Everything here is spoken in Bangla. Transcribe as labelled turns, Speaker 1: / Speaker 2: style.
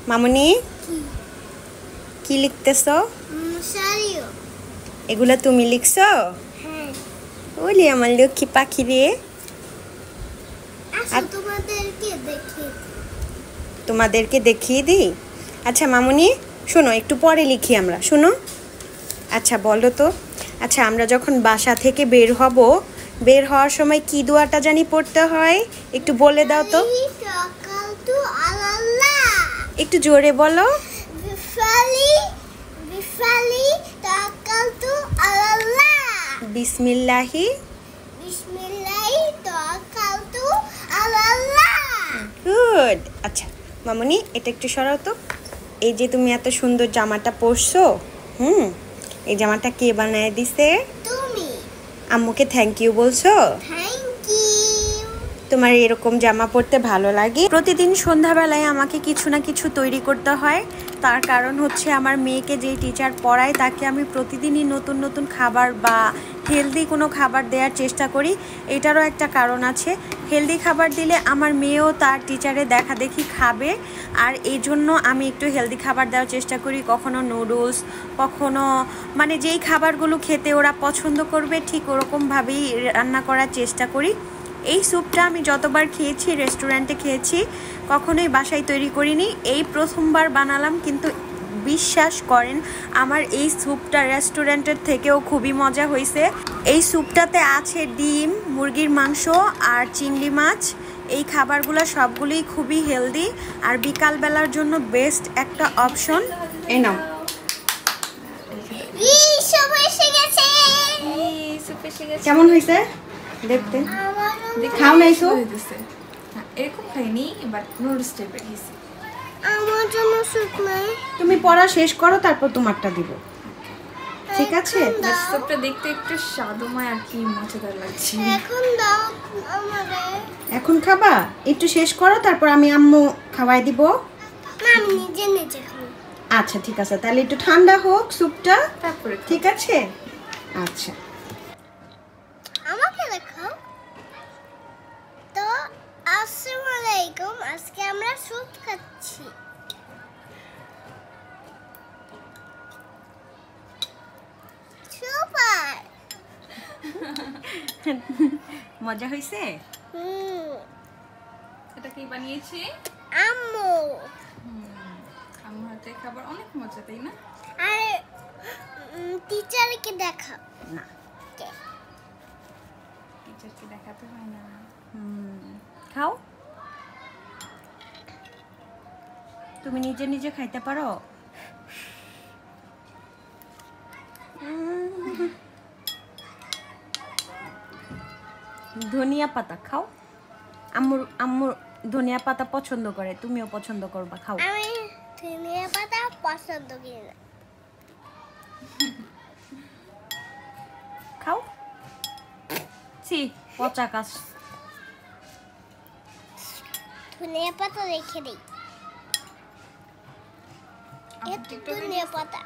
Speaker 1: মামুনি কি লিখতেছো? এগুলা তুমি লিখছো? ওলি আমার লক্ষ্মী পাখি রে। তোমাদেরকে দেখিয়ে দিই। আচ্ছা মামুনি শোনো, একটু পরে লিখি আমরা, শোনো। আচ্ছা বলো তো, আচ্ছা আমরা যখন বাসা থেকে বের হব, বের হওয়ার সময় কি দোয়াটা জানি পড়তে হয়, একটু বলে দাও তো। একটু জোরে বলো। বিসমিল্লাহি গুড। আচ্ছা মামুনি এটা একটু সরাও তো। এই যে তুমি এত সুন্দর জামাটা পরছো, এই জামাটা কে বানায় দিছে? তুমি। আম্মুকে থ্যাংক ইউ বলছো? Thank you. তোমার এরকম জামা পরতে ভালো লাগে। প্রতিদিন সন্ধ্যাবেলায় আমাকে কিছু না কিছু তৈরি করতে হয়। তার কারণ হচ্ছে আমার মেয়েকে যে টিচার পড়ায় তাকে আমি প্রতিদিনই নতুন নতুন খাবার বা হেলদি কোনো খাবার দেওয়ার চেষ্টা করি। এটারও একটা কারণ আছে, হেলদি খাবার দিলে আমার মেয়েও তার টিচারে দেখা দেখি খাবে, আর এই জন্য আমি একটু হেলদি খাবার দেওয়ার চেষ্টা করি। কখনো নুডলস, কখনো মানে যেই খাবারগুলো খেতে ওরা পছন্দ করবে ঠিক ওরকমভাবেই রান্না করার চেষ্টা করি। এই স্যুপটা আমি যতবার খেয়েছি রেস্টুরেন্টে খেয়েছি, কখনোই বাসায় তৈরি করিনি, এই প্রথমবার বানালাম। কিন্তু বিশ্বাস করেন আমার এই স্যুপটা রেস্টুরেন্টের থেকেও খুবই মজা হয়েছে। এই স্যুপটাতে আছে ডিম, মুরগির মাংস আর চিংড়ি মাছ। এই খাবারগুলো সবগুলোই খুবই হেলদি আর বিকালবেলার জন্য বেস্ট একটা অপশন। এই নাও। কেমন হয়েছে দেখতে? খাও নাই তো?
Speaker 2: এরকম খাইনি, বাট নুডলস টাইপের খেয়েছি।
Speaker 3: আমার জন্য স্যুপ নাই।
Speaker 1: তুমি পড়া শেষ করো তারপর তোমারটা দিব, ঠিক আছে?
Speaker 2: স্যুপটা দেখতে একটু স্বাদময় আর কি মজাদার লাগছে।
Speaker 3: এখন দাও আমারে।
Speaker 1: এখন খাবা? একটু শেষ করো তারপর আমি আম্মু খাওয়াই দিব।
Speaker 3: আমি নিজে নিজে খাবো।
Speaker 1: আচ্ছা ঠিক আছে, তাহলে একটু ঠান্ডা হোক স্যুপটা,
Speaker 2: তারপরে
Speaker 1: ঠিক আছে? আচ্ছা
Speaker 3: আমাকে দেখাও তো। আসসালামু আলাইকুম, আজকে আমরা স্যুপ খাচ্ছি। সুপার।
Speaker 1: মজা হয়েছে?
Speaker 2: এটা কি বানিয়েছে?
Speaker 3: আম্মু।
Speaker 2: আম্মু হাতে খাবার অনেক মজা, তাই না?
Speaker 3: আরে টিচারকে দেখাও
Speaker 1: না,
Speaker 2: টিচারকে দেখাতে হয় না।
Speaker 1: খাও। তুমি নিজে নিজে খাইতে পারো? ধনিয়া পাতা খাও। আম্মুর ধনিয়া পাতা পছন্দ করে, তুমিও পছন্দ করবা, খাও।
Speaker 3: আমি ধনিয়া পাতা পছন্দ করি না।
Speaker 1: খাও। ছি, পচা কাজ।
Speaker 3: ধনিয়া পাতা রেখে দিই। এত ধনিয়া পাতা।